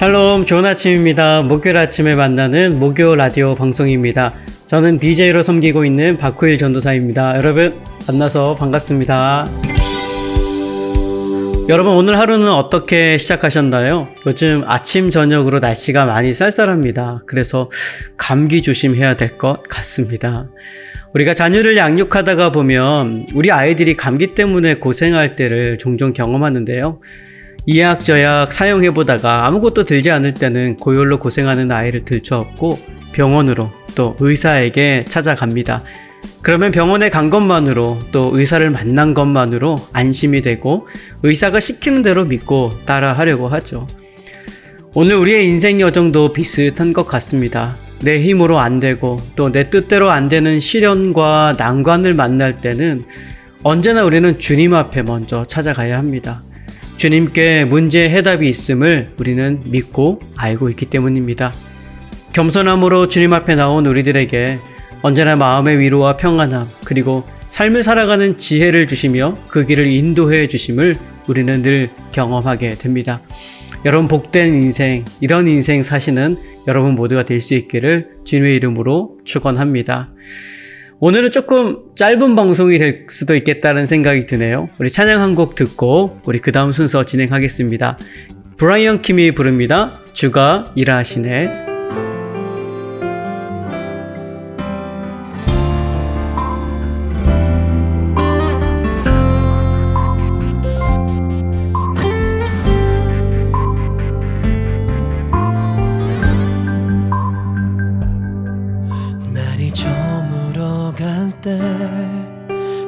샬롬, 좋은 아침입니다. 목요일 아침에 만나는 목요 라디오 방송입니다. 저는 DJ로 섬기고 있는 박후일 전도사입니다. 여러분 만나서 반갑습니다. 여러분 오늘 하루는 어떻게 시작하셨나요? 요즘 아침 저녁으로 날씨가 많이 쌀쌀합니다. 그래서 감기 조심해야 될 것 같습니다. 우리가 자녀를 양육하다가 보면 우리 아이들이 감기 때문에 고생할 때를 종종 경험하는데요. 이 약 저 약 사용해보다가 아무것도 들지 않을 때는 고열로 고생하는 아이를 들쳐업고 병원으로 또 의사에게 찾아갑니다. 그러면 병원에 간 것만으로 또 의사를 만난 것만으로 안심이 되고 의사가 시키는 대로 믿고 따라 하려고 하죠. 오늘 우리의 인생 여정도 비슷한 것 같습니다. 내 힘으로 안 되고 또 내 뜻대로 안 되는 시련과 난관을 만날 때는 언제나 우리는 주님 앞에 먼저 찾아가야 합니다. 주님께 문제의 해답이 있음을 우리는 믿고 알고 있기 때문입니다. 겸손함으로 주님 앞에 나온 우리들에게 언제나 마음의 위로와 평안함 그리고 삶을 살아가는 지혜를 주시며 그 길을 인도해 주심을 우리는 늘 경험하게 됩니다. 여러분 복된 인생, 이런 인생 사시는 여러분 모두가 될 수 있기를 주님의 이름으로 축원합니다. 오늘은 조금 짧은 방송이 될 수도 있겠다는 생각이 드네요. 우리 찬양 한 곡 듣고 우리 그 다음 순서 진행하겠습니다. 브라이언 킴이 부릅니다. 주가 일하시네.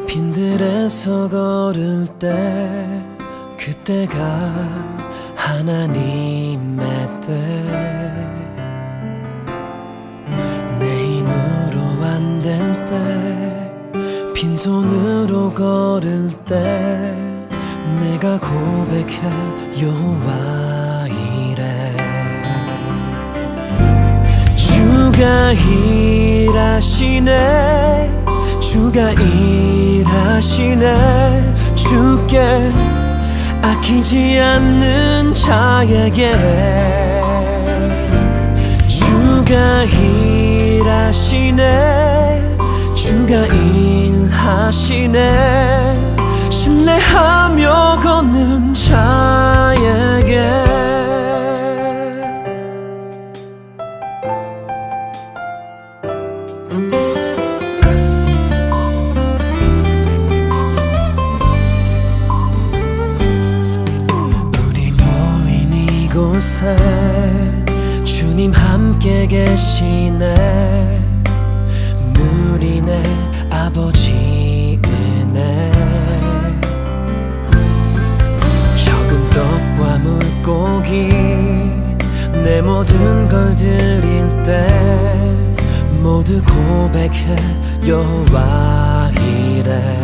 빈들에서 걸을 때 그때가 하나님의 때 내 힘으로 안 될 때 빈손으로 걸을 때 내가 고백해 여호와 이래 주가 일하시네 주가 일하시네 주께 아끼지 않는 자에게 주가 일하시네 주가 일하시네 신뢰하며 걷는 자에게 주님 함께 계시네 무리네 아버지 은혜 적은 떡과 물고기 내 모든 걸 드릴 때 모두 고백해 여호와 이래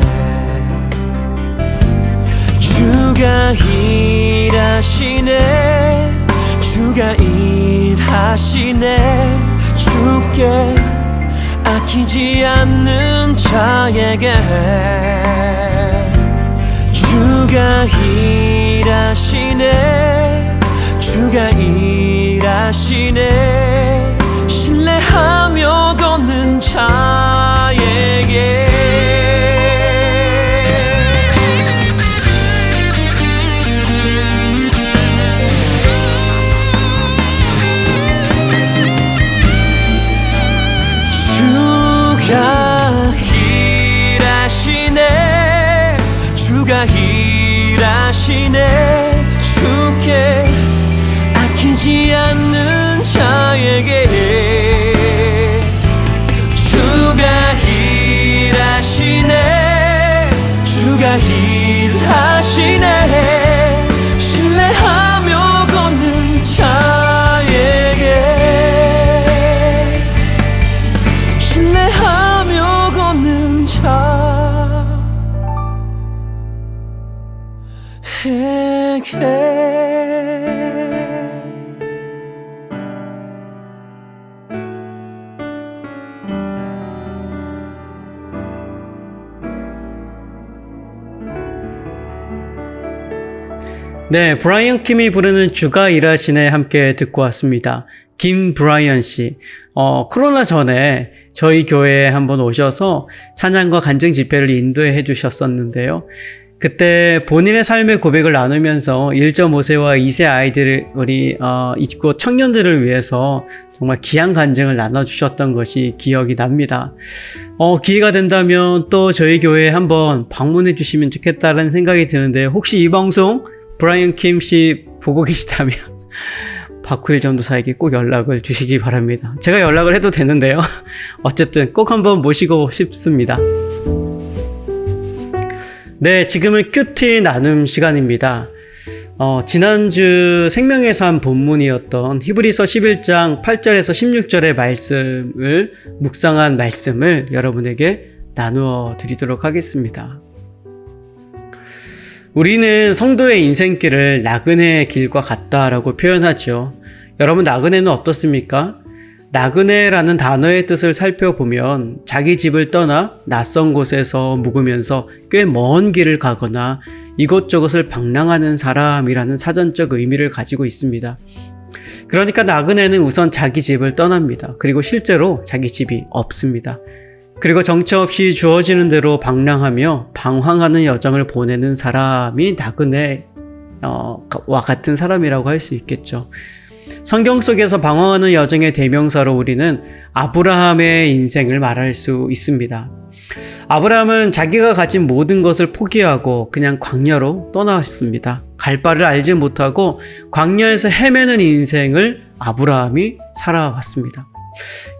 주가 일하시네 주가 일하시네 주께 아끼지 않는 자에게 주가 일하시네 주가 일하시네 신뢰하며 걷는 자에게 주가 일하시네 주께 아끼지 않는 자에게 주가 일하시네 주가 일하시네 신뢰하며 걷는 자에게 신뢰하며 걷는 자에게 네, 브라이언 킴이 부르는 주가 일하시네 함께 듣고 왔습니다. 김브라이언 씨, 코로나 전에 저희 교회에 한번 오셔서 찬양과 간증 집회를 인도해 주셨었는데요. 그때 본인의 삶의 고백을 나누면서 1.5세와 2세 아이들, 우리 이곳 청년들을 위해서 정말 귀한 간증을 나눠주셨던 것이 기억이 납니다. 기회가 된다면 또 저희 교회에 한번 방문해 주시면 좋겠다는 생각이 드는데, 혹시 이 방송 브라이언 킴 씨 보고 계시다면 박후일 전도사에게 꼭 연락을 주시기 바랍니다. 제가 연락을 해도 되는데요. 어쨌든 꼭 한번 모시고 싶습니다. 네, 지금은 큐티 나눔 시간입니다. 지난주 생명의 삶 본문이었던 히브리서 11장 8절에서 16절의 말씀을 묵상한 말씀을 여러분에게 나누어 드리도록 하겠습니다. 우리는 성도의 인생길을 나그네의 길과 같다라고 표현하죠. 여러분, 나그네는 어떻습니까? 나그네라는 단어의 뜻을 살펴보면 자기 집을 떠나 낯선 곳에서 묵으면서 꽤 먼 길을 가거나 이곳저곳을 방랑하는 사람이라는 사전적 의미를 가지고 있습니다. 그러니까 나그네는 우선 자기 집을 떠납니다. 그리고 실제로 자기 집이 없습니다. 그리고 정처 없이 주어지는 대로 방랑하며 방황하는 여정을 보내는 사람이 나그네와 같은 사람이라고 할 수 있겠죠. 성경 속에서 방황하는 여정의 대명사로 우리는 아브라함의 인생을 말할 수 있습니다. 아브라함은 자기가 가진 모든 것을 포기하고 그냥 광야로 떠나왔습니다. 갈 바를 알지 못하고 광야에서 헤매는 인생을 아브라함이 살아왔습니다.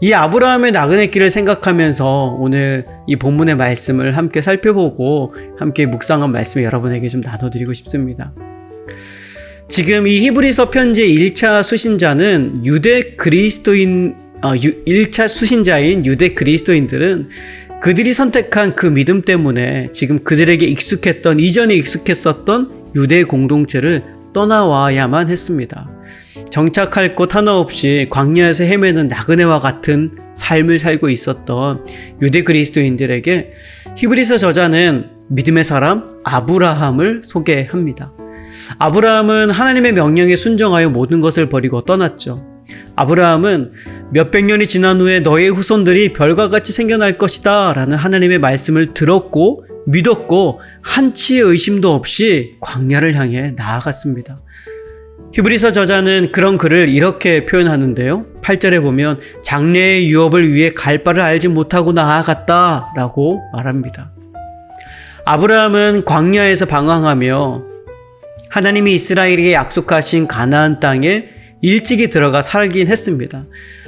이 아브라함의 나그네 길을 생각하면서 오늘 이 본문의 말씀을 함께 살펴보고 함께 묵상한 말씀을 여러분에게 좀 나눠드리고 싶습니다. 지금 이 히브리서 편지의 1차 수신자는 1차 수신자인 유대 그리스도인들은 그들이 선택한 그 믿음 때문에 지금 그들에게 이전에 익숙했었던 유대 공동체를 떠나와야만 했습니다. 정착할 곳 하나 없이 광야에서 헤매는 나그네와 같은 삶을 살고 있었던 유대 그리스도인들에게 히브리서 저자는 믿음의 사람 아브라함을 소개합니다. 아브라함은 하나님의 명령에 순종하여 모든 것을 버리고 떠났죠. 아브라함은 몇백 년이 지난 후에 너의 후손들이 별과 같이 생겨날 것이다 라는 하나님의 말씀을 들었고 믿었고 한치의 의심도 없이 광야를 향해 나아갔습니다. 히브리서 저자는 그런 그를 이렇게 표현하는데요. 8절에 보면 장래의 유업을 위해 갈 바를 알지 못하고 나아갔다 라고 말합니다. 아브라함은 광야에서 방황하며 하나님이 이스라엘에게 약속하신 가나안 땅에 일찍이 들어가 살긴 했습니다.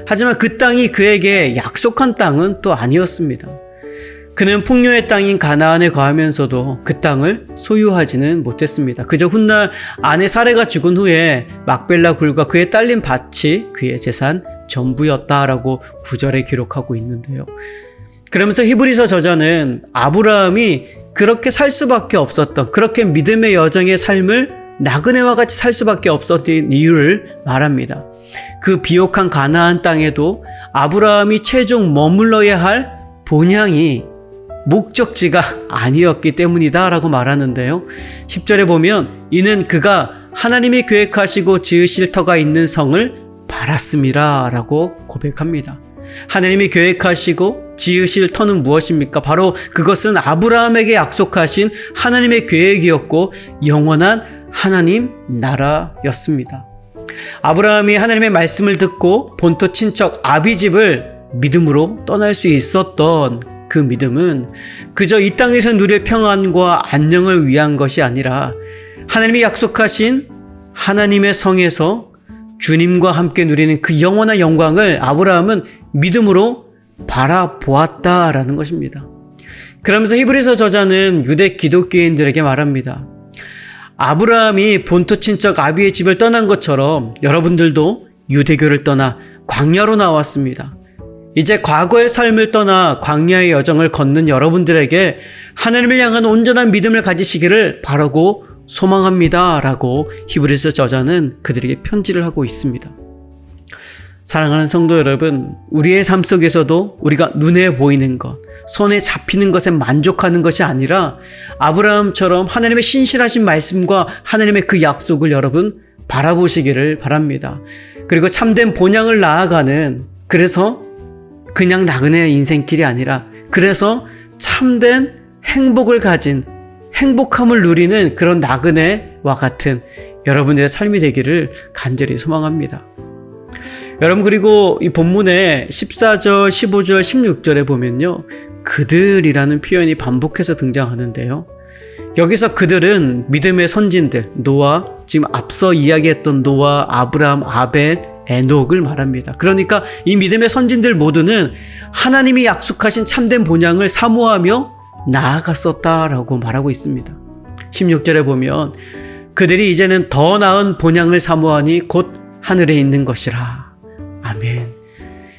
하지만 그 땅이 그에게 약속한 땅은 또 아니었습니다. 그는 풍요의 땅인 가나안에 거하면서도 그 땅을 소유하지는 못했습니다. 그저 훗날 아내 사레가 죽은 후에 막벨라 굴과 그의 딸린 밭이 그의 재산 전부였다라고 9절에 기록하고 있는데요. 그러면서 히브리서 저자는 아브라함이 그렇게 살 수밖에 없었던, 그렇게 믿음의 여정의 삶을 나그네와 같이 살 수밖에 없었던 이유를 말합니다. 그 비옥한 가나안 땅에도 아브라함이 최종 머물러야 할 본향이 목적지가 아니었기 때문이다 라고 말하는데요. 10절에 보면 이는 그가 하나님이 계획하시고 지으실 터가 있는 성을 바랐음이라 라고 고백합니다. 하나님이 계획하시고 지으실 터는 무엇입니까? 바로 그것은 아브라함에게 약속하신 하나님의 계획이었고 영원한 하나님 나라였습니다. 아브라함이 하나님의 말씀을 듣고 본토 친척 아비집을 믿음으로 떠날 수 있었던 그 믿음은 그저 이 땅에서 누릴 평안과 안녕을 위한 것이 아니라 하나님이 약속하신 하나님의 성에서 주님과 함께 누리는 그 영원한 영광을 아브라함은 믿음으로 바라보았다라는 것입니다. 그러면서 히브리서 저자는 유대 기독교인들에게 말합니다. 아브라함이 본토 친척 아비의 집을 떠난 것처럼 여러분들도 유대교를 떠나 광야로 나왔습니다. 이제 과거의 삶을 떠나 광야의 여정을 걷는 여러분들에게 하나님을 향한 온전한 믿음을 가지시기를 바라고 소망합니다 라고 히브리서 저자는 그들에게 편지를 하고 있습니다. 사랑하는 성도 여러분, 우리의 삶 속에서도 우리가 눈에 보이는 것, 손에 잡히는 것에 만족하는 것이 아니라 아브라함처럼 하나님의 신실하신 말씀과 하나님의 그 약속을 여러분 바라보시기를 바랍니다. 그리고 참된 본향을 나아가는, 그래서 그냥 나그네 인생길이 아니라 그래서 참된 행복을 가진, 행복함을 누리는 그런 나그네와 같은 여러분들의 삶이 되기를 간절히 소망합니다. 여러분, 그리고 이 본문의 14절, 15절, 16절에 보면요, 그들이라는 표현이 반복해서 등장하는데요. 여기서 그들은 믿음의 선진들, 노아, 지금 앞서 이야기했던 노아, 아브라함, 아벨, 에녹을 말합니다. 그러니까 이 믿음의 선진들 모두는 하나님이 약속하신 참된 본향을 사모하며 나아갔었다라고 말하고 있습니다. 16절에 보면 그들이 이제는 더 나은 본향을 사모하니 곧 하늘에 있는 것이라. 아멘.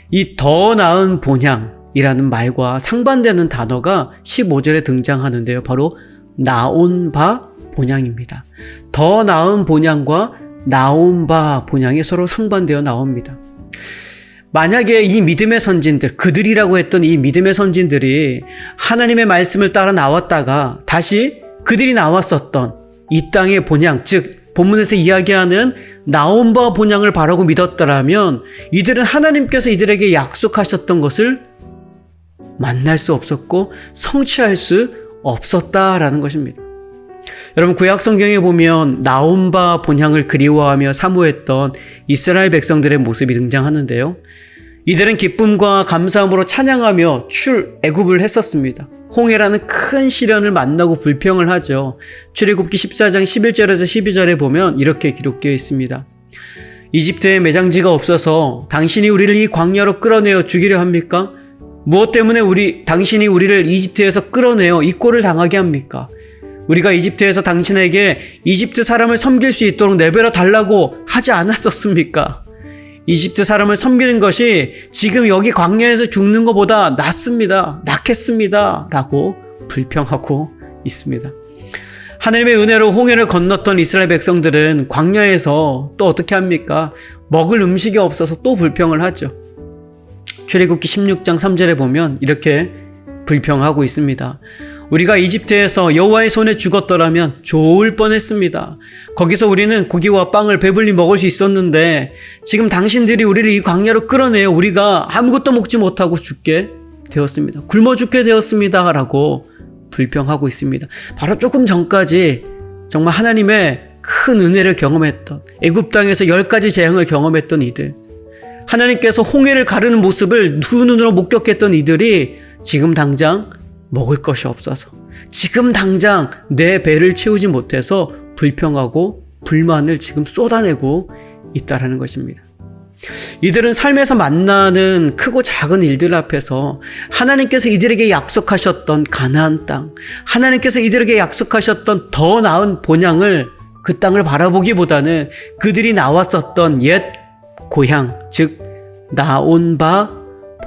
이 더 나은 본향이라는 말과 상반되는 단어가 15절에 등장하는데요. 바로 나온 바 본향입니다. 더 나은 본향과 나온 바 본향이 서로 상반되어 나옵니다. 만약에 이 믿음의 선진들, 그들이라고 했던 이 믿음의 선진들이 하나님의 말씀을 따라 나왔다가 다시 그들이 나왔었던 이 땅의 본향, 즉 본문에서 이야기하는 나온 바 본향을 바라고 믿었더라면 이들은 하나님께서 이들에게 약속하셨던 것을 만날 수 없었고 성취할 수 없었다라는 것입니다. 여러분, 구약 성경에 보면 나온 바 본향을 그리워하며 사모했던 이스라엘 백성들의 모습이 등장하는데요. 이들은 기쁨과 감사함으로 찬양하며 출애굽을 했었습니다. 홍해라는 큰 시련을 만나고 불평을 하죠. 출애굽기 14장 11절에서 12절에 보면 이렇게 기록되어 있습니다. 이집트에 매장지가 없어서 당신이 우리를 이 광야로 끌어내어 죽이려 합니까? 무엇 때문에 당신이 우리를 이집트에서 끌어내어 이 꼴을 당하게 합니까? 우리가 이집트에서 당신에게 이집트 사람을 섬길 수 있도록 내버려 달라고 하지 않았었습니까? 이집트 사람을 섬기는 것이 지금 여기 광야에서 죽는 것보다 낫겠습니다 라고 불평하고 있습니다. 하나님의 은혜로 홍해를 건넜던 이스라엘 백성들은 광야에서 또 어떻게 합니까? 먹을 음식이 없어서 또 불평을 하죠. 출애굽기 16장 3절에 보면 이렇게 불평하고 있습니다. 우리가 이집트에서 여호와의 손에 죽었더라면 좋을 뻔했습니다. 거기서 우리는 고기와 빵을 배불리 먹을 수 있었는데 지금 당신들이 우리를 이 광야로 끌어내어 우리가 아무것도 먹지 못하고 죽게 되었습니다. 굶어 죽게 되었습니다 라고 불평하고 있습니다. 바로 조금 전까지 정말 하나님의 큰 은혜를 경험했던, 애굽 땅에서 10가지 재앙을 경험했던 이들, 하나님께서 홍해를 가르는 모습을 두 눈으로 목격했던 이들이 지금 당장 먹을 것이 없어서, 지금 당장 내 배를 채우지 못해서 불평하고 불만을 지금 쏟아내고 있다라는 것입니다. 이들은 삶에서 만나는 크고 작은 일들 앞에서 하나님께서 이들에게 약속하셨던 가나안 땅, 하나님께서 이들에게 약속하셨던 더 나은 본향을, 그 땅을 바라보기보다는 그들이 나왔었던 옛 고향, 즉 나온 바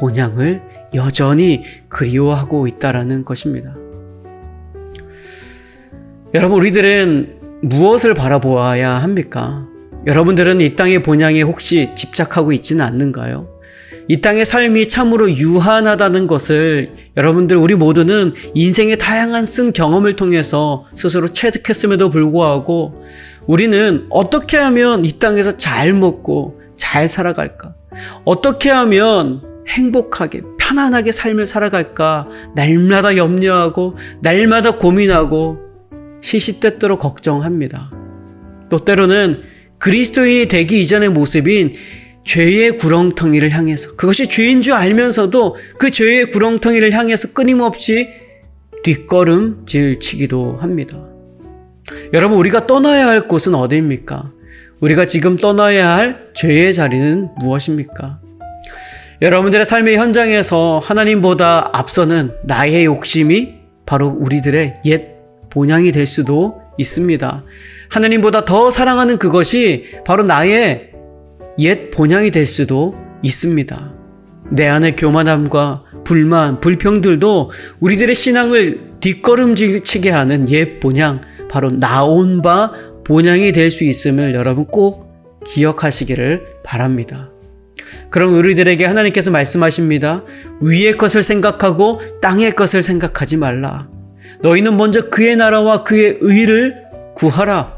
본향을 여전히 그리워하고 있다라는 것입니다. 여러분, 우리들은 무엇을 바라보아야 합니까? 여러분들은 이 땅의 본향에 혹시 집착하고 있지는 않는가요? 이 땅의 삶이 참으로 유한하다는 것을 여러분들, 우리 모두는 인생의 다양한 쓴 경험을 통해서 스스로 체득했음에도 불구하고 우리는 어떻게 하면 이 땅에서 잘 먹고 잘 살아갈까? 어떻게 하면 행복하게 편안하게 삶을 살아갈까 날마다 염려하고 날마다 고민하고 시시때때로 걱정합니다. 또 때로는 그리스도인이 되기 이전의 모습인 죄의 구렁텅이를 향해서, 그것이 죄인 줄 알면서도 그 죄의 구렁텅이를 향해서 끊임없이 뒷걸음질 치기도 합니다. 여러분, 우리가 떠나야 할 곳은 어디입니까? 우리가 지금 떠나야 할 죄의 자리는 무엇입니까? 여러분들의 삶의 현장에서 하나님보다 앞서는 나의 욕심이 바로 우리들의 옛 본향이 될 수도 있습니다. 하나님보다 더 사랑하는 그것이 바로 나의 옛 본향이 될 수도 있습니다. 내 안의 교만함과 불만, 불평들도 우리들의 신앙을 뒷걸음질치게 하는 옛 본향, 바로 나온 바 본향이 될 수 있음을 여러분 꼭 기억하시기를 바랍니다. 그런 우리들에게 하나님께서 말씀하십니다. 위의 것을 생각하고 땅의 것을 생각하지 말라. 너희는 먼저 그의 나라와 그의 의를 구하라.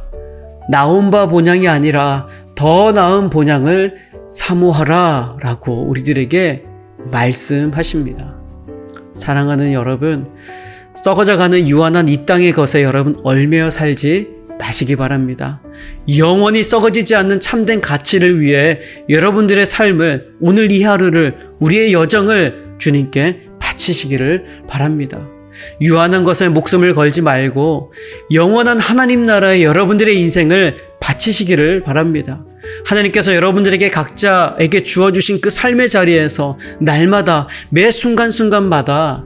나온 바 본향이 아니라 더 나은 본향을 사모하라 라고 우리들에게 말씀하십니다. 사랑하는 여러분, 썩어져가는 유한한 이 땅의 것에 여러분 얽매여 살지 마시기 바랍니다. 영원히 썩어지지 않는 참된 가치를 위해 여러분들의 삶을, 오늘 이 하루를, 우리의 여정을 주님께 바치시기를 바랍니다. 유한한 것에 목숨을 걸지 말고 영원한 하나님 나라에 여러분들의 인생을 바치시기를 바랍니다. 하나님께서 여러분들에게 각자에게 주어주신 그 삶의 자리에서 날마다 매 순간순간마다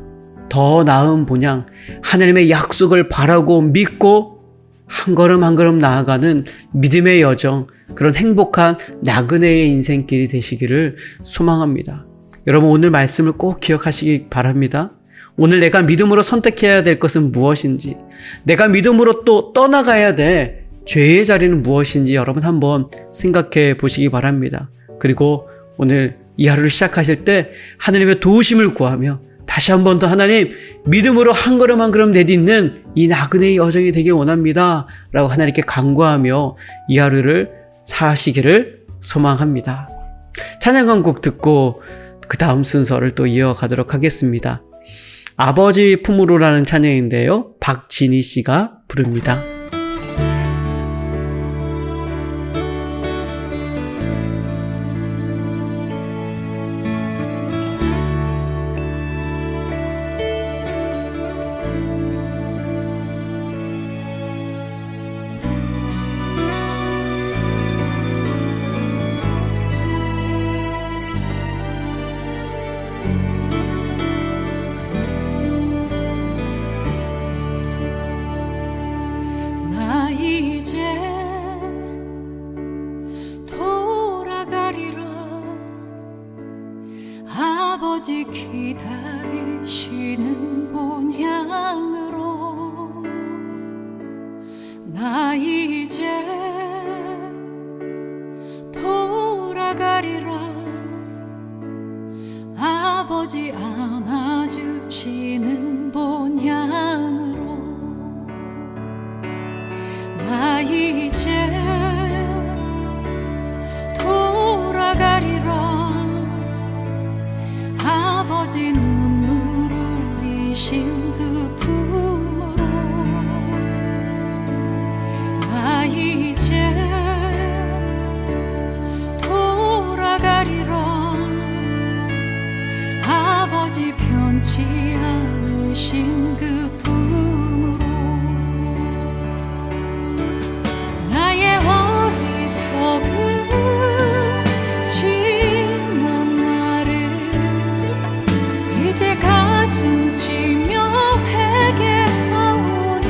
더 나은 본향, 하나님의 약속을 바라고 믿고 한 걸음 한 걸음 나아가는 믿음의 여정, 그런 행복한 나그네의 인생길이 되시기를 소망합니다. 여러분, 오늘 말씀을 꼭 기억하시기 바랍니다. 오늘 내가 믿음으로 선택해야 될 것은 무엇인지, 내가 믿음으로 또 떠나가야 될 죄의 자리는 무엇인지 여러분 한번 생각해 보시기 바랍니다. 그리고 오늘 이 하루를 시작하실 때 하나님의 도우심을 구하며 다시 한 번 더 하나님, 믿음으로 한 걸음 한 걸음 내딛는 이 나그네의 여정이 되길 원합니다 라고 하나님께 간구하며 이 하루를 사시기를 소망합니다. 찬양 한 곡 듣고 그 다음 순서를 또 이어가도록 하겠습니다. 아버지 품으로라는 찬양인데요, 박진희 씨가 부릅니다. 나 이제 돌아가리라. 아버지 기다리시는 본향으로. 나 이제 돌아가리라. 아버지 안아주시는 본향으로. 나 이제 돌아가리라. 아버지 눈물 흘리신 그 품으로. 나 이제 돌아가리라. 아버지 변치 않으신 그 품으로. 나의 어리석음 지난 날을 이제 가슴 치며 회개하오니.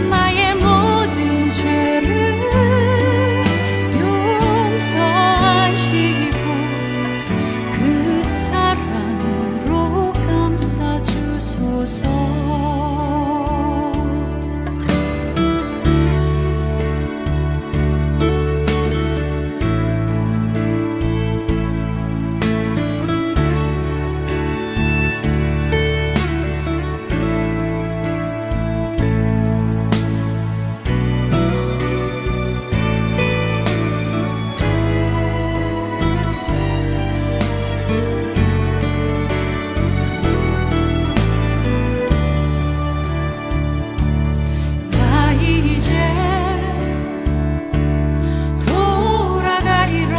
나의 모든 죄를 용서하시고 그 사랑으로 감싸주소서. 나 이제 돌아가리라.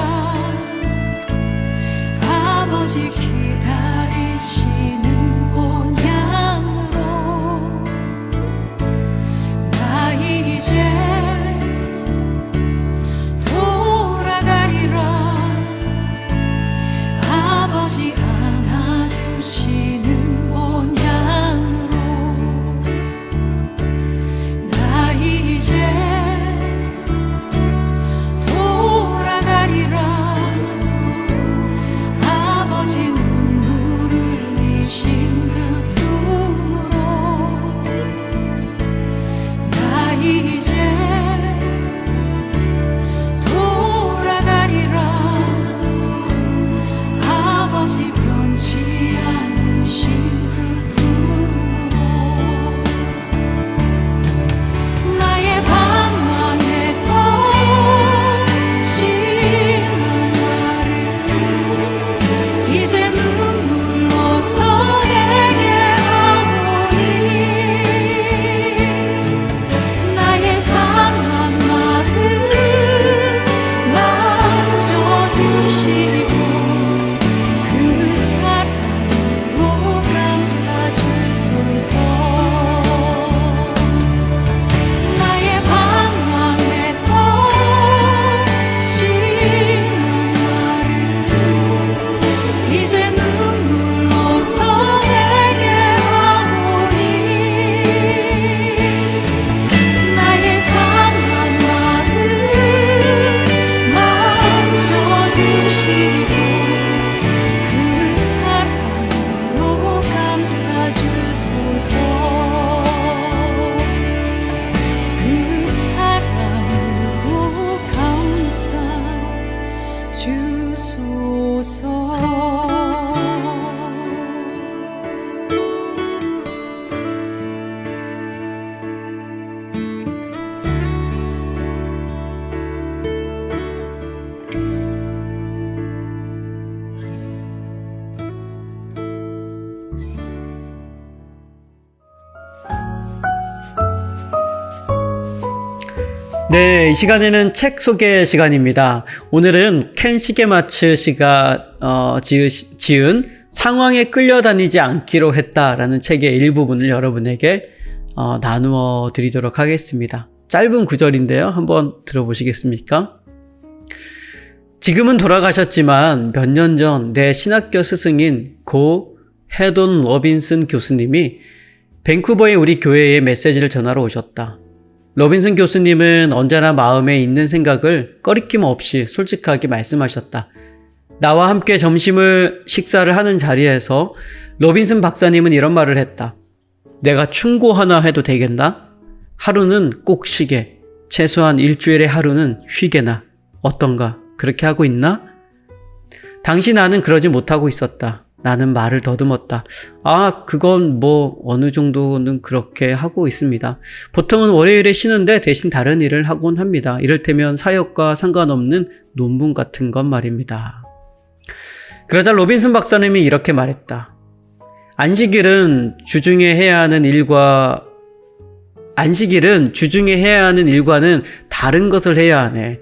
아버지 기다리시는 본향으로. 나 이제 돌아가리라. 아버지 안아주시는 본향으로. 나 이제 돌아가리라. 아버지 눈물 네, 이 시간에는 책 소개 시간입니다. 오늘은 켄 시게마츠 씨가 지은 상황에 끌려다니지 않기로 했다라는 책의 일부분을 여러분에게 나누어 드리도록 하겠습니다. 짧은 구절인데요. 한번 들어보시겠습니까? 지금은 돌아가셨지만 몇 년 전 내 신학교 스승인 고 헤돈 로빈슨 교수님이 밴쿠버의 우리 교회에 메시지를 전하러 오셨다. 로빈슨 교수님은 언제나 마음에 있는 생각을 꺼리낌 없이 솔직하게 말씀하셨다. 나와 함께 식사를 하는 자리에서 로빈슨 박사님은 이런 말을 했다. 내가 충고 하나 해도 되겠나? 하루는 꼭 쉬게, 최소한 일주일에 하루는 쉬게나. 어떤가? 그렇게 하고 있나? 당시 나는 그러지 못하고 있었다. 나는 말을 더듬었다. 그건 어느 정도는 그렇게 하고 있습니다. 보통은 월요일에 쉬는데 대신 다른 일을 하곤 합니다. 이를테면 사역과 상관없는 논문 같은 건 말입니다. 그러자 로빈슨 박사님이 이렇게 말했다. 안식일은 주중에 해야 하는 일과는 다른 것을 해야 하네.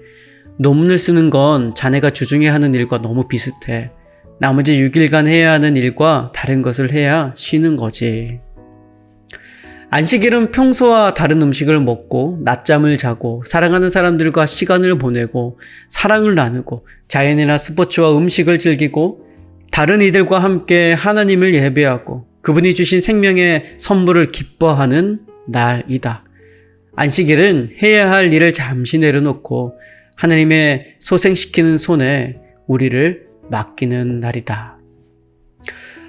논문을 쓰는 건 자네가 주중에 하는 일과 너무 비슷해. 나머지 6일간 해야 하는 일과 다른 것을 해야 쉬는 거지. 안식일은 평소와 다른 음식을 먹고 낮잠을 자고 사랑하는 사람들과 시간을 보내고 사랑을 나누고 자연이나 스포츠와 음식을 즐기고 다른 이들과 함께 하나님을 예배하고 그분이 주신 생명의 선물을 기뻐하는 날이다. 안식일은 해야 할 일을 잠시 내려놓고 하나님의 소생시키는 손에 우리를 맡기는 날이다.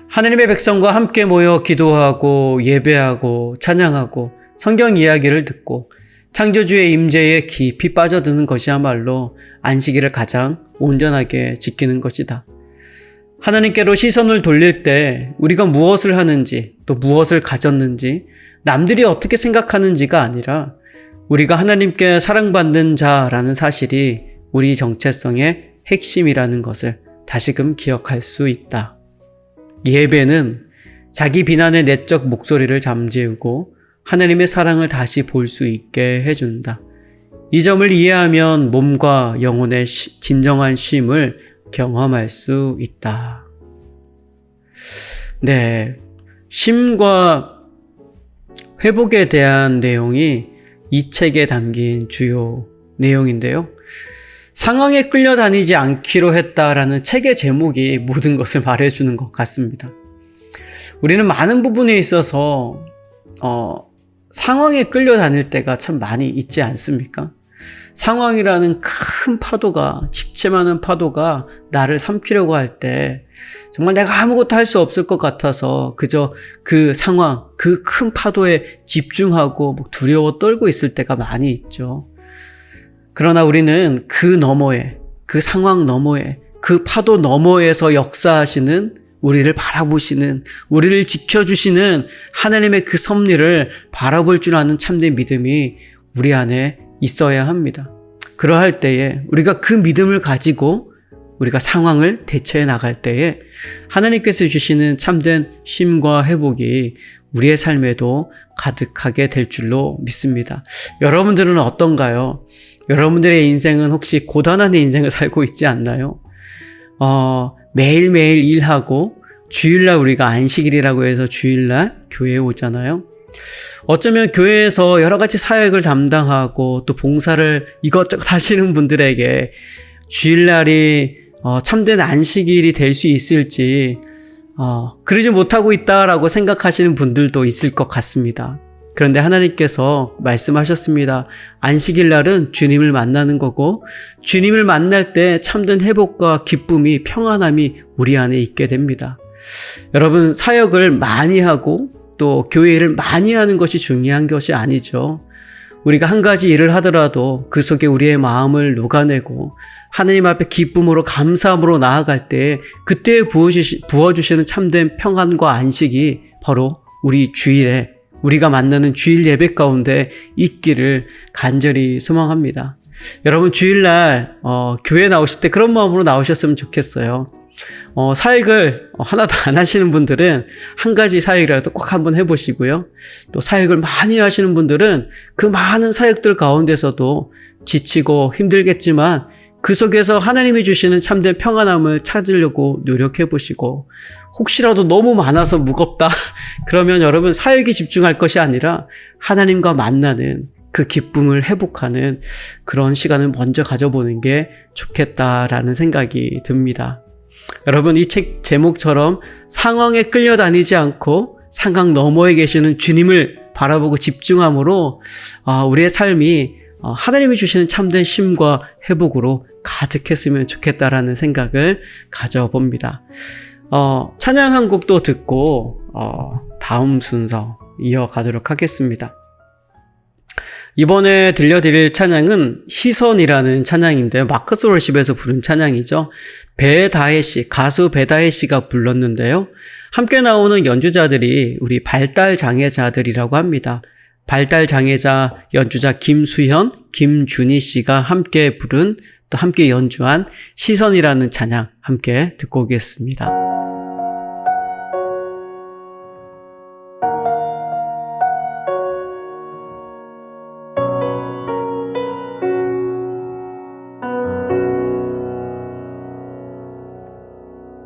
하나님의 백성과 함께 모여 기도하고 예배하고 찬양하고 성경 이야기를 듣고 창조주의 임재에 깊이 빠져드는 것이야말로 안식일을 가장 온전하게 지키는 것이다. 하나님께로 시선을 돌릴 때 우리가 무엇을 하는지 또 무엇을 가졌는지 남들이 어떻게 생각하는지가 아니라 우리가 하나님께 사랑받는 자라는 사실이 우리 정체성의 핵심이라는 것을 다시금 기억할 수 있다. 예배는 자기 비난의 내적 목소리를 잠재우고 하나님의 사랑을 다시 볼 수 있게 해준다. 이 점을 이해하면 몸과 영혼의 진정한 쉼을 경험할 수 있다. 네, 쉼과 회복에 대한 내용이 이 책에 담긴 주요 내용인데요. 상황에 끌려다니지 않기로 했다라는 책의 제목이 모든 것을 말해주는 것 같습니다. 우리는 많은 부분에 있어서 상황에 끌려다닐 때가 참 많이 있지 않습니까? 상황이라는 큰 파도가, 집채많은 파도가 나를 삼키려고 할 때 정말 내가 아무것도 할 수 없을 것 같아서 그저 그 상황, 그 큰 파도에 집중하고 두려워 떨고 있을 때가 많이 있죠. 그러나 우리는 그 너머에, 그 상황 너머에, 그 파도 너머에서 역사하시는, 우리를 바라보시는, 우리를 지켜주시는 하나님의 그 섭리를 바라볼 줄 아는 참된 믿음이 우리 안에 있어야 합니다. 그러할 때에 우리가 그 믿음을 가지고 우리가 상황을 대처해 나갈 때에 하나님께서 주시는 참된 쉼과 회복이 우리의 삶에도 가득하게 될 줄로 믿습니다. 여러분들은 어떤가요? 여러분들의 인생은 혹시 고단한 인생을 살고 있지 않나요? 매일매일 일하고 주일날 우리가 안식일이라고 해서 주일날 교회에 오잖아요. 어쩌면 교회에서 여러 가지 사역을 담당하고 또 봉사를 이것저것 하시는 분들에게 주일날이 참된 안식일이 될 수 있을지 그러지 못하고 있다라고 생각하시는 분들도 있을 것 같습니다. 그런데 하나님께서 말씀하셨습니다. 안식일 날은 주님을 만나는 거고 주님을 만날 때 참된 회복과 기쁨이 평안함이 우리 안에 있게 됩니다. 여러분, 사역을 많이 하고 또 교회 일을 많이 하는 것이 중요한 것이 아니죠. 우리가 한 가지 일을 하더라도 그 속에 우리의 마음을 녹아내고 하나님 앞에 기쁨으로 감사함으로 나아갈 때 그때 부어주시는 참된 평안과 안식이 바로 우리 주일에 우리가 만나는 주일 예배 가운데 있기를 간절히 소망합니다. 여러분, 주일날 교회 나오실 때 그런 마음으로 나오셨으면 좋겠어요. 사역을 하나도 안 하시는 분들은 한 가지 사역이라도 꼭 한번 해보시고요. 또 사역을 많이 하시는 분들은 그 많은 사역들 가운데서도 지치고 힘들겠지만 그 속에서 하나님이 주시는 참된 평안함을 찾으려고 노력해 보시고, 혹시라도 너무 많아서 무겁다 그러면 여러분 사역에 집중할 것이 아니라 하나님과 만나는 그 기쁨을 회복하는 그런 시간을 먼저 가져보는 게 좋겠다라는 생각이 듭니다. 여러분, 이 책 제목처럼 상황에 끌려다니지 않고 상황 너머에 계시는 주님을 바라보고 집중함으로 우리의 삶이 하나님이 주시는 참된 쉼과 회복으로 가득했으면 좋겠다라는 생각을 가져봅니다. 찬양 한 곡도 듣고 다음 순서 이어가도록 하겠습니다. 이번에 들려드릴 찬양은 시선이라는 찬양인데요. 마커스 월십에서 부른 찬양이죠. 배다혜 씨, 가수 배다혜 씨가 불렀는데요. 함께 나오는 연주자들이 우리 발달 장애자들이라고 합니다. 발달 장애자 연주자 김수현, 김준희 씨가 함께 부른, 또 함께 연주한 시선이라는 찬양 함께 듣고 오겠습니다.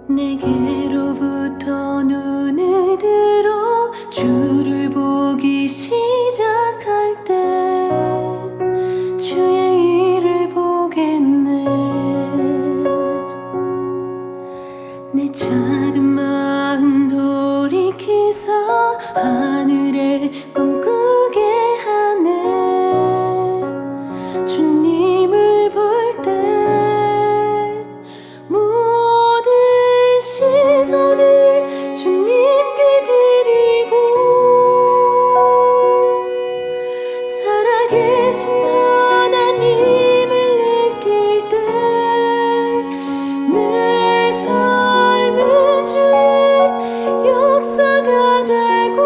내게로부터 눈을 들어 주를 보기 시작할 때 주의 일을 보겠네. 내 작은 마음 돌이키서 하늘에 꿈꾸게 하네. 주님을 볼 때 모든 시선을 주님께 드리고 살아계신 하나님을 느낄 때 내 삶은 주의 역사가 되고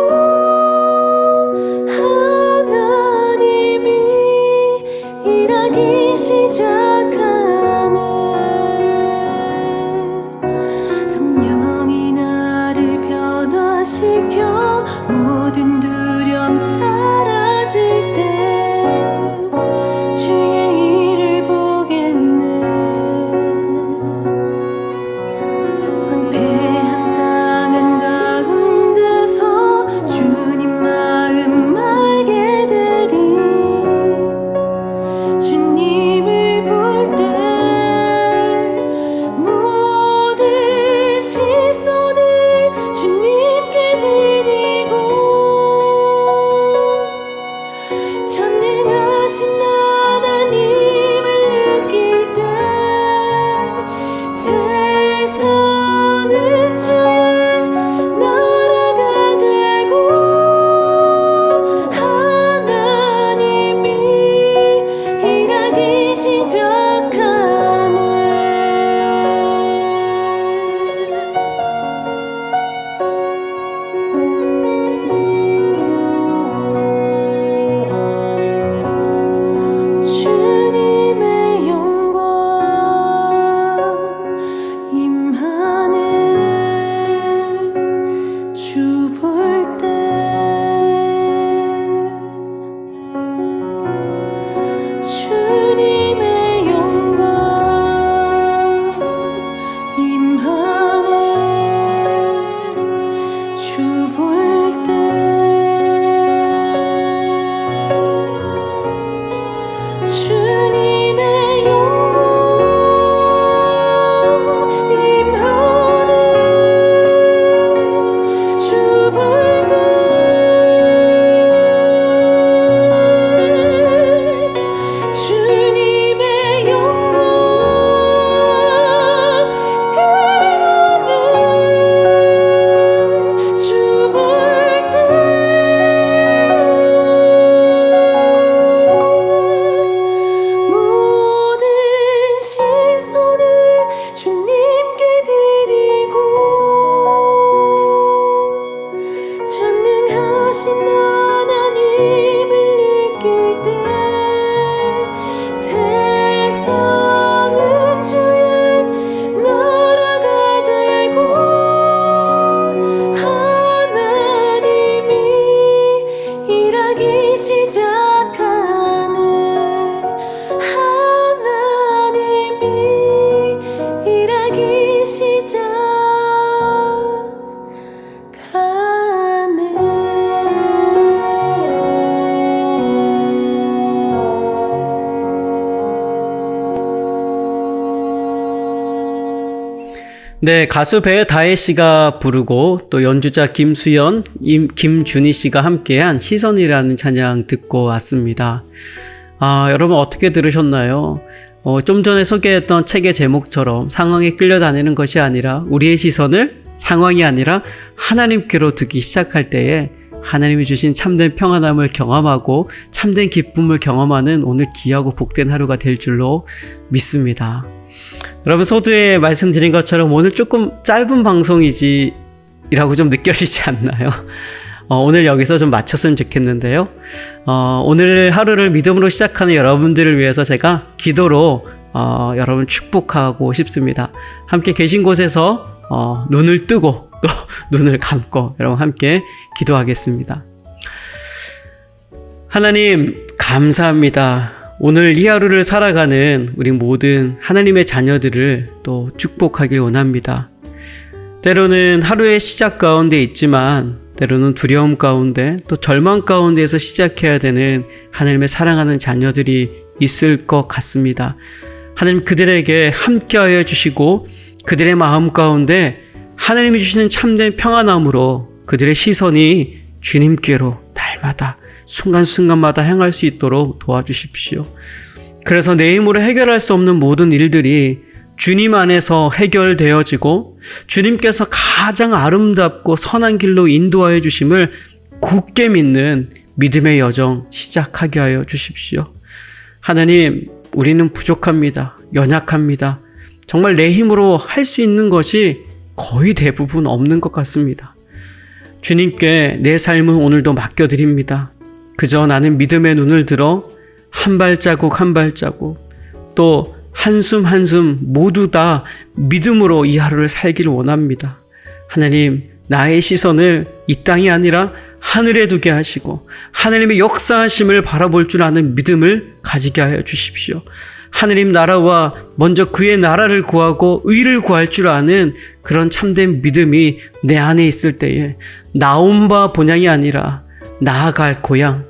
하나님이 일하기 시작하네. 성령이 나를 변화시켜 모든 두려움 사라질 때 주의 일을 보겠네. 황폐한 땅 한가운데서 주님 마음 알게 되리. 주님을 볼 때 모든 시선을 주님께 드리고 네, 가수 배다혜 씨가 부르고 또 연주자 김수연, 김준희 씨가 함께한 시선이라는 찬양 듣고 왔습니다. 여러분 어떻게 들으셨나요? 좀 전에 소개했던 책의 제목처럼 상황에 끌려다니는 것이 아니라 우리의 시선을 상황이 아니라 하나님께로 두기 시작할 때에 하나님이 주신 참된 평안함을 경험하고 참된 기쁨을 경험하는 오늘 귀하고 복된 하루가 될 줄로 믿습니다. 여러분 서두에 말씀드린 것처럼 오늘 조금 짧은 방송이라고 좀 느껴지지 않나요? 오늘 여기서 좀 마쳤으면 좋겠는데요. 오늘 하루를 믿음으로 시작하는 여러분들을 위해서 제가 기도로 여러분 축복하고 싶습니다. 함께 계신 곳에서 눈을 뜨고 또 눈을 감고 여러분 함께 기도하겠습니다. 하나님 감사합니다. 오늘 이 하루를 살아가는 우리 모든 하나님의 자녀들을 또 축복하길 원합니다. 때로는 하루의 시작 가운데 있지만 때로는 두려움 가운데 또 절망 가운데에서 시작해야 되는 하나님의 사랑하는 자녀들이 있을 것 같습니다. 하나님 그들에게 함께하여 주시고 그들의 마음 가운데 하나님이 주시는 참된 평안함으로 그들의 시선이 주님께로 날마다 순간순간마다 향할 수 있도록 도와주십시오. 그래서 내 힘으로 해결할 수 없는 모든 일들이 주님 안에서 해결되어지고 주님께서 가장 아름답고 선한 길로 인도하여 주심을 굳게 믿는 믿음의 여정 시작하게 하여 주십시오. 하나님, 우리는 부족합니다. 연약합니다. 정말 내 힘으로 할 수 있는 것이 거의 대부분 없는 것 같습니다. 주님께 내 삶은 오늘도 맡겨드립니다. 그저 나는 믿음의 눈을 들어 한 발자국 한 발자국 또 한숨 한숨 모두 다 믿음으로 이 하루를 살기를 원합니다. 하나님, 나의 시선을 이 땅이 아니라 하늘에 두게 하시고 하나님의 역사하심을 바라볼 줄 아는 믿음을 가지게 하여 주십시오. 하나님 나라와 먼저 그의 나라를 구하고 의를 구할 줄 아는 그런 참된 믿음이 내 안에 있을 때에 나온 바 본향이 아니라 나아갈 고향,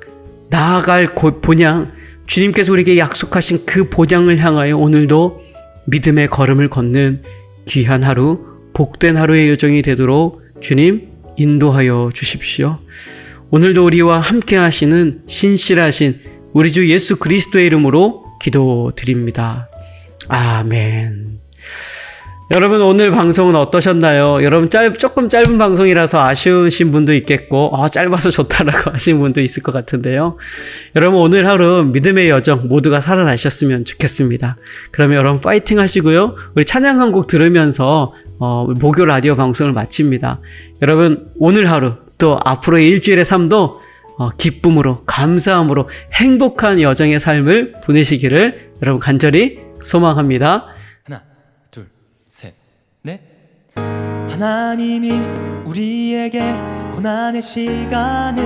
나아갈 본향, 주님께서 우리에게 약속하신 그 본향을 향하여 오늘도 믿음의 걸음을 걷는 귀한 하루, 복된 하루의 여정이 되도록 주님 인도하여 주십시오. 오늘도 우리와 함께 하시는 신실하신 우리 주 예수 그리스도의 이름으로 기도드립니다. 아멘. 여러분 오늘 방송은 어떠셨나요? 여러분 조금 짧은 방송이라서 아쉬우신 분도 있겠고 짧아서 좋다라고 하신 분도 있을 것 같은데요. 여러분 오늘 하루 믿음의 여정 모두가 살아나셨으면 좋겠습니다. 그러면 여러분 파이팅 하시고요. 우리 찬양 한 곡 들으면서 목요 라디오 방송을 마칩니다. 여러분 오늘 하루 또 앞으로의 일주일의 삶도 기쁨으로 감사함으로 행복한 여정의 삶을 보내시기를 여러분 간절히 소망합니다. 하나 둘 셋 넷. 하나님이 우리에게 고난의 시간을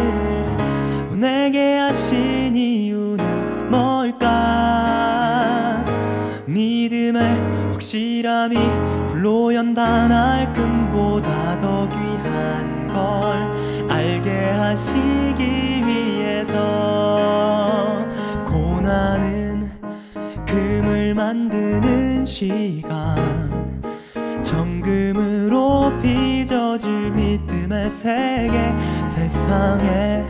보내게 하신 이유는 뭘까? 믿음의 확실함이 불로 연단할 금보다 더 귀한 걸 알게 하시기 위해서 고난은 금을 만드는 시간 정금으로 빚어질 믿음의 세계 세상에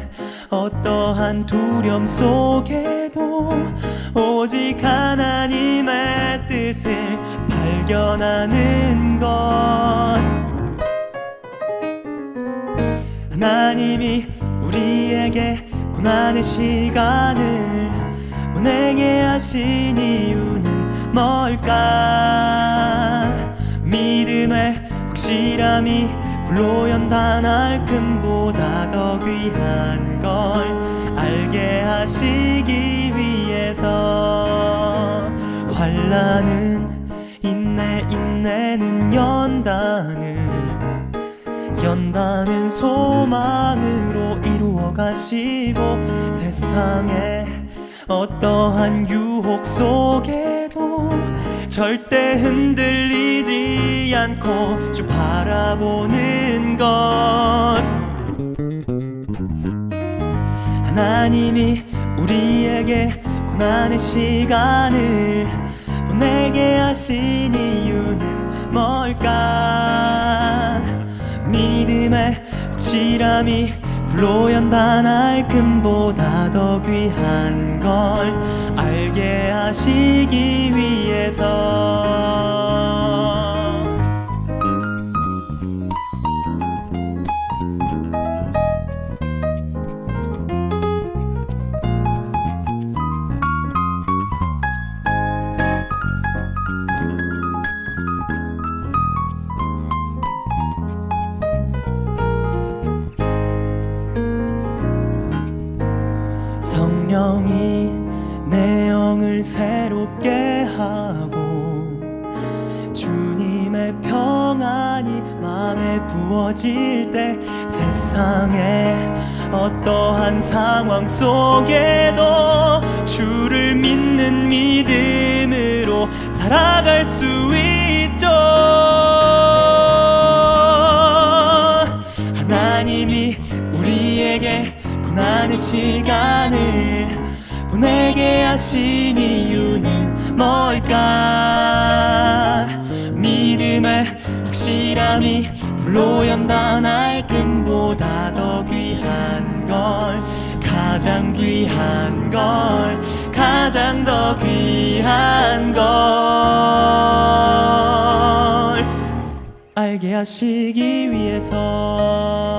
어떠한 두려움 속에도 오직 하나님의 뜻을 발견하는 것 하나님이 우리에게 고난의 시간을 보내게 하신 이유는 뭘까? 믿음의 확실함이 불로 연단할 금보다 더 귀한 걸 알게 하시기 위해서 환난은 인내는 연단은 소망으로 이루어 가시고 세상에 어떠한 유혹 속에도 절대 흔들리지 않고 쭉 바라보는 것 하나님이 우리에게 고난의 시간을 보내게 하신 이유는 뭘까? 믿음의 확실함이 불로 연다 날 금보다 더 귀한 걸 알게 하시기 위해서 성령이 내 영을 새롭게 하고 주님의 평안이 마음에 부어질 때 세상의 어떠한 상황 속에도 주를 믿는 믿음으로 살아갈 수 있죠. 하나님이 우리에게 고난의 시간을 보내게 하신 이유는 뭘까? 믿음의 확실함이 불로 연다 날 금보다 더 귀한 걸 가장 귀한 걸 가장 더 귀한 걸 알게 하시기 위해서